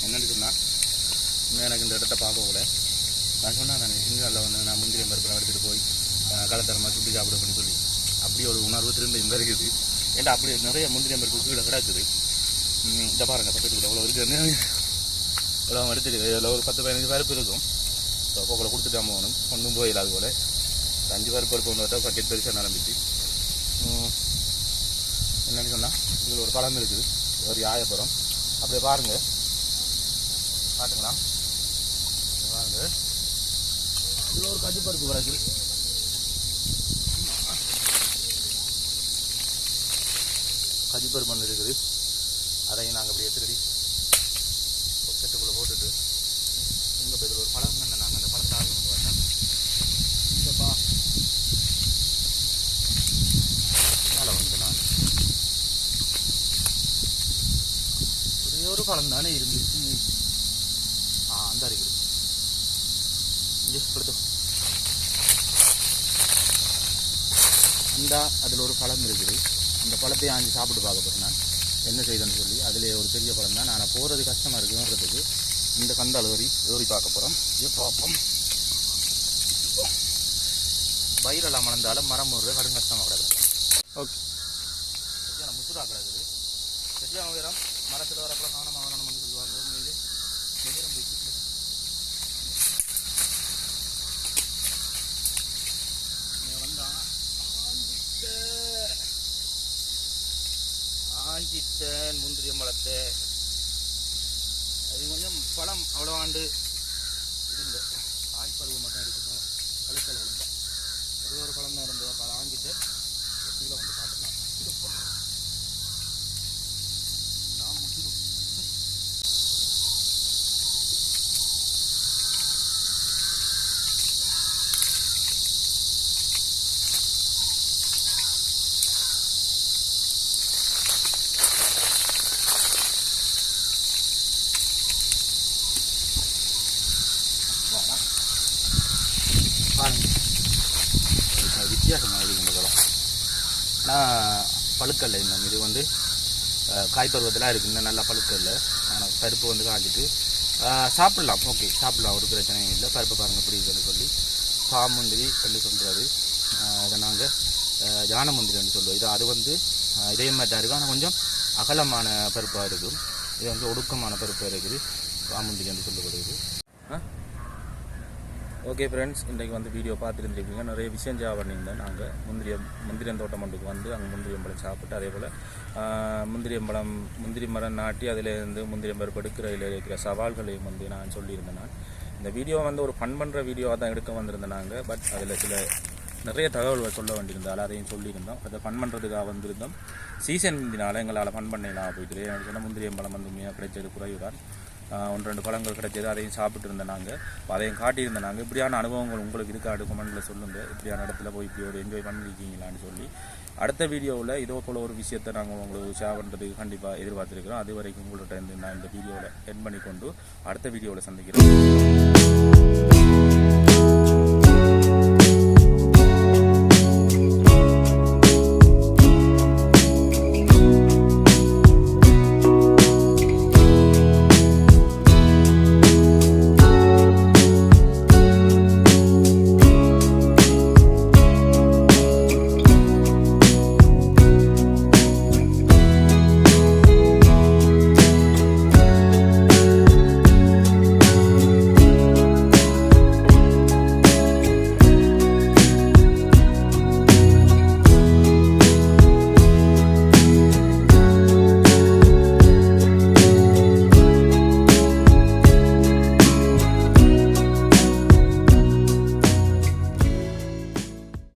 என்னன்னு சொன்னால் எனக்கு இந்த இடத்த பார்க்க கூட நான் சொன்னேன். நான் சிங்கல்ல வந்து நான் முந்திரி பருப்பெல்லாம் எடுத்துகிட்டு போய் கலத்தரமாக சுட்டி சாப்பிடுவேன்னு சொல்லி அப்படி ஒரு உணர்வு திரும்ப இந்த இருக்குது. ஏன்டா அப்படி நிறைய முந்திரி பருப்பு கீழே கிடக்குது. இந்த பாருங்கள் பக்கத்துக்குள்ள எவ்வளோ இருக்குன்னு எவ்வளோ எடுத்துட்டு இதில் ஒரு 10-15 பருப்பு இருக்கும். போக்கில் கொடுத்துட்டு போகணும். ஒன்றும் போயிடல. அது போல் 5 பருப்பு ஒன்று வந்தால் பக்கெட் பெருசாக ஆரம்பிச்சு. என்னென்னு சொன்னால் இதில் ஒரு பழம் இருக்குது, ஒரு யாயப்பழம். அப்படியே பாருங்கள், காட்டுங்களா பாருங்க. இதில் ஒரு கஜு பருப்பு கிடக்குது. கஜு பருப்பு ஒன்று இருக்குது. அதையும் நாங்கள் அப்படியே திருடி செட்டுக்குள்ளே போட்டுட்டு இங்கே இப்போ இதில் ஒரு பழம் என்ன நாங்கள் அந்த பழத்தை ஆகி கொண்டு வந்தோம். இங்கேப்பா மேலே வந்து நான் ஒரே ஒரு பழம் தானே இருந்துச்சு. அந்த இருக்குது கொடுத்து இந்த அதில் ஒரு பழம் இருக்குது. அந்த பழத்தை ஆஞ்சி சாப்பிட்டு பார்க்க போகிறேன் நான் என்ன செய்தேன்னு சொல்லி. அதில் ஒரு பெரிய பழம் தான். நான் போகிறது கஷ்டமாக இருக்குன்றதுக்கு இந்த கந்தால் ஏறி பார்க்க போகிறோம். இது பார்ப்போம். பயிரெல்லாம் மணந்தாலும் மரம் ஒரு கடும் கஷ்டமாக கிடக்குது. ஓகே, சரியான முசுரா கிடக்குது. சரியான உயரம். மரத்தில் வரப்பெல்லாம் கவனமாக வரணும்னு சொல்லுவாங்க. உண்மையிலே உயரம் போய் ஆஞ்சித்தேன் முந்திரிய மரத்தை. அது கொஞ்சம் பழம் அவ்வளோ ஆண்டு இது இல்லை. ஆய்ப்பருவம் மட்டும் இருக்குது. கழுத்தல் விழுந்தா ஒரு பழம் தான் இருந்தது. பழம் ஆஞ்சிட்டு எப்படிலாம் வந்து பார்த்துக்கலாம். நான் முடிச்சிடும். வித்தியாசமாக இருக்குது இந்த பழம். ஆனால் பழுக்கல்ல இன்னும் இது வந்து காய் பருவத்தில் இருக்குது, இன்னும் நல்லா பழுக்கல்ல. ஆனால் பருப்பு வந்து காய்ச்சிட்டு சாப்பிடலாம். ஓகே, சாப்பிடலாம், ஒரு பிரச்சனையும் இல்லை. பருப்பு பாருங்கள் எப்படி இருக்குன்னு சொல்லி பாமுந்திரி சொல்லி சொல்கிறாரு. அதை நாங்கள் ஜான முந்திரின்னு சொல்லுவோம். இது அது வந்து இதே மாதிரி தான் இருக்கும், ஆனால் கொஞ்சம் அகலமான பருப்பாக இருக்கும். இது வந்து ஒடுக்கமான பருப்பாக இருக்குது, பாமுந்திரி என்று சொல்லப்படுது. ஓகே ஃப்ரெண்ட்ஸ், இன்றைக்கு வந்து வீடியோ பார்த்துருந்துருக்கீங்க. நிறைய விஷயம் ஜா பண்ணியிருந்தேன். நாங்கள் முந்திரியம் தோட்டம் ஒன்றுக்கு வந்து அங்கே முந்திரியம்பழம் சாப்பிட்டு, அதே போல் முந்திரி மரம் நாட்டி அதிலேருந்து முந்திரியம் பருப்பு எடுக்கிறதில் இருக்கிற சவால்களையும் வந்து நான் சொல்லியிருந்தேன். நான் இந்த வீடியோ வந்து ஒரு ஃபன் பண்ணுற வீடியோவாக தான் எடுக்க வந்திருந்தேன் நாங்கள். பட் அதில் சில நிறைய தகவல்கள் சொல்ல வேண்டியிருந்தால் அதையும் சொல்லியிருந்தோம். அதை ஃபன் பண்ணுறதுக்காக வந்திருந்தோம். சீசன் இருந்தனால எங்களால் ஃபன் பண்ணலாம் போயிட்டு எனக்கு சொன்னால் முந்திரியம்பழம் வந்து உண்மையாக கிடைச்சது குறைவுதான். 1-2 பழங்கள் கிடைச்சது, அதையும் சாப்பிட்டு இருந்தேன் நாங்கள். அதையும் காட்டியிருந்தேன் நாங்கள். இப்படியான அனுபவங்கள் உங்களுக்கு இருக்காது, கமெண்ட்டில் சொல்லுங்கள். இப்படியான இடத்துல போய் இப்படி ஒரு என்ஜாய் பண்ணியிருக்கீங்களான்னு சொல்லி. அடுத்த வீடியோவில் இதோ போல் ஒரு விஷயத்தை நாங்கள் உங்களுக்கு ஷேர் பண்ணுறதுக்கு கண்டிப்பாக எதிர்பார்த்துருக்கிறோம். அது வரைக்கும் உங்கள்கிட்ட இருந்து நான் இந்த வீடியோவில் எண்ட் பண்ணிக்கொண்டு அடுத்த வீடியோவில் சந்திக்கிறேன்.